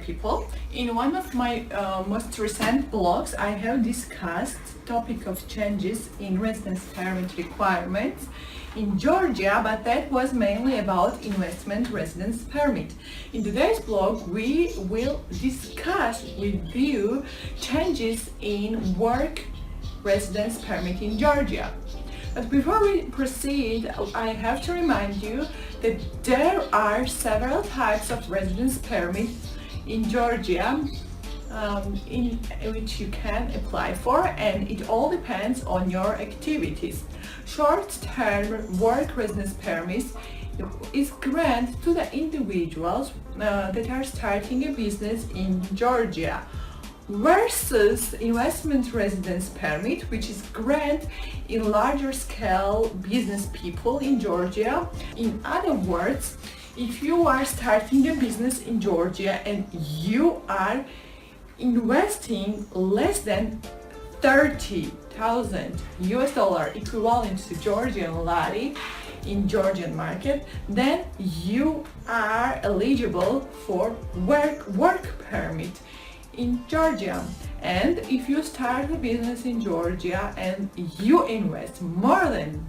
people. In one of my most recent blogs, I have discussed topic of changes in residence permit requirements in Georgia, but that was mainly about investment residence permit. In today's blog, we will discuss with you changes in work residence permit in Georgia. But before we proceed, I have to remind you that there are several types of residence permit in Georgia in which you can apply for, and it all depends on your activities. Short-term work residence permits is granted to the individuals that are starting a business in Georgia, versus investment residence permit, which is granted in larger scale business people in Georgia. In other words, if you are starting a business in Georgia and you are investing less than 30,000 US dollar equivalent to Georgian lari in Georgian market, then you are eligible for work permit in Georgia. And if you start a business in Georgia and you invest more than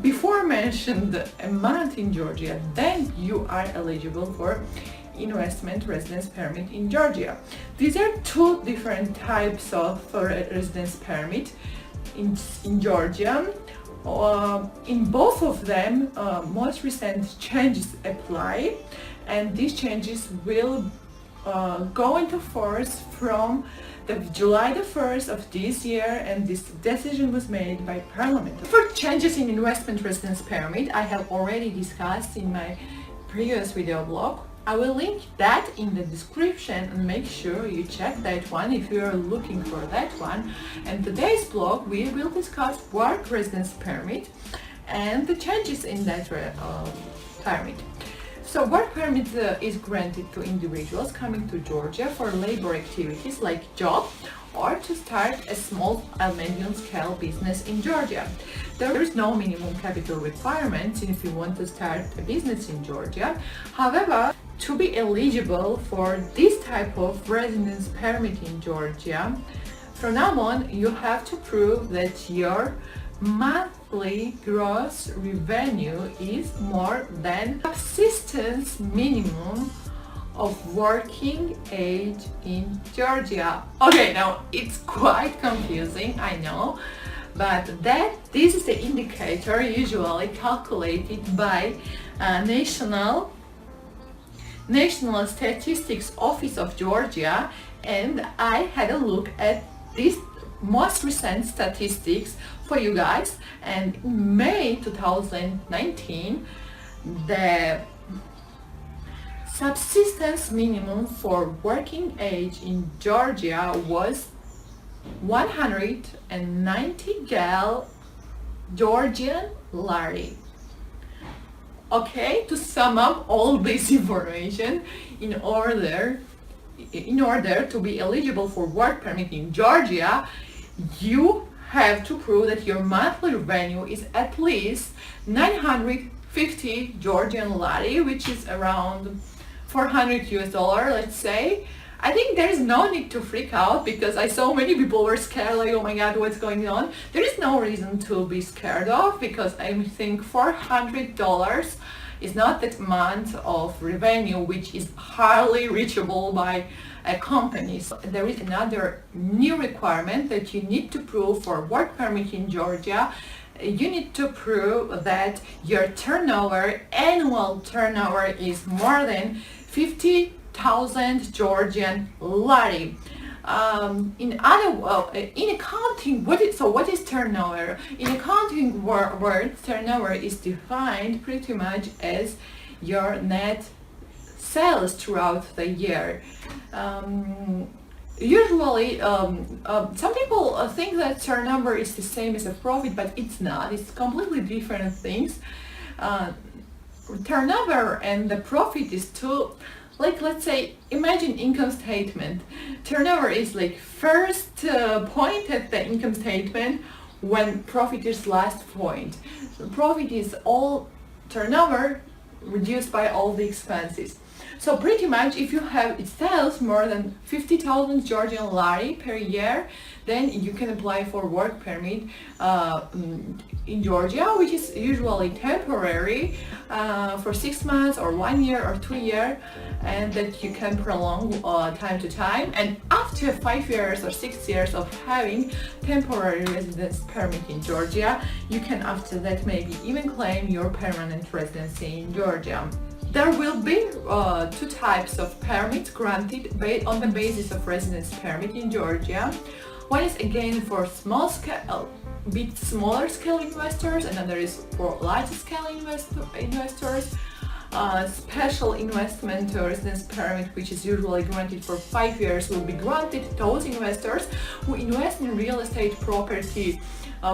before mentioned amount in Georgia, then you are eligible for investment residence permit in Georgia. These are two different types of residence permit in Georgia. In both of them, most recent changes apply, and these changes will go into force from July the 1st of this year, and this decision was made by Parliament. For changes in investment residence permit, I have already discussed in my previous video blog. I will link that in the description, and make sure you check that one if you are looking for that one. And today's blog we will discuss work residence permit and the changes in that permit. So work permit is granted to individuals coming to Georgia for labor activities like job or to start a small and medium scale business in Georgia. There is no minimum capital requirements if you want to start a business in Georgia. However, to be eligible for this type of residence permit in Georgia, from now on you have to prove that your monthly gross revenue is more than subsistence minimum of working age in Georgia. Okay, now it's quite confusing, I know, but this is the indicator usually calculated by National Statistics Office of Georgia, and I had a look at this most recent statistics for you guys, and in May 2019 the subsistence minimum for working age in Georgia was 190 Georgian lari. Okay, to sum up all this information, in order to be eligible for work permit in Georgia, you have to prove that your monthly revenue is at least 950 Georgian lari, which is around 400 US dollar, let's say. I think there is no need to freak out, because I saw many people were scared, like, oh my god, what's going on? There is no reason to be scared of, because I think $400 is not that amount of revenue which is hardly reachable by a company. So there is another new requirement that you need to prove for work permit in Georgia. You need to prove that your turnover, annual turnover, is more than 50,000 Georgian lari. In accounting, what is turnover? In accounting words, turnover is defined pretty much as your net sales throughout the year. Usually, some people think that turnover is the same as a profit, but it's not. It's completely different things. Turnover and the profit is two. Like, let's say, imagine income statement. Turnover is like first point at the income statement, when profit is last point. So profit is all turnover reduced by all the expenses. So pretty much if you have it sales more than 50,000 Georgian lari per year, then you can apply for work permit in Georgia, which is usually temporary for 6 months or 1 year or 2 years, and that you can prolong time to time. And after 5 years or 6 years of having temporary residence permit in Georgia, you can after that maybe even claim your permanent residency in Georgia. There will be two types of permits granted on the basis of residence permit in Georgia. One is again for small scale, bit smaller scale investors, and another is for larger scale investors. Special investment residence permit, which is usually granted for 5 years, will be granted to those investors who invest in real estate property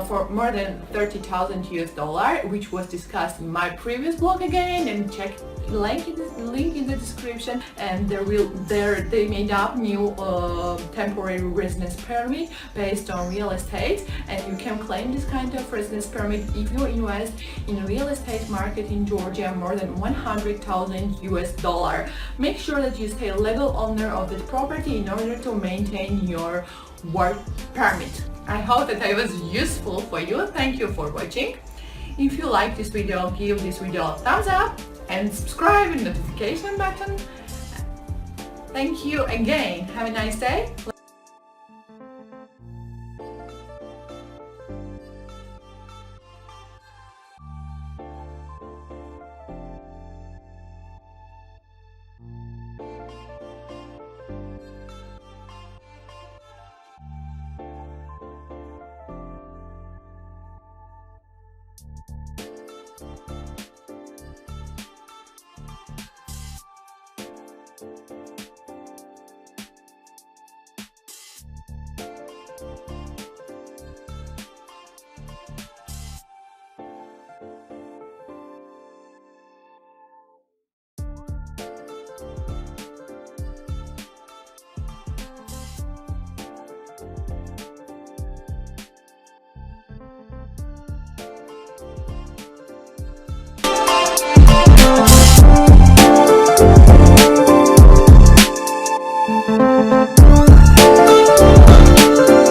for more than $30,000, which was discussed in my previous blog again, and check link in the description. And they made up new temporary residence permit based on real estate, and you can claim this kind of residence permit if you invest in real estate market in Georgia more than $100,000. Make sure that you stay legal owner of the property in order to maintain your work permit. I hope that I was useful for you. Thank you for watching. If you like this video, give this video a thumbs up and subscribe and notification button. Thank you again. Have a nice day.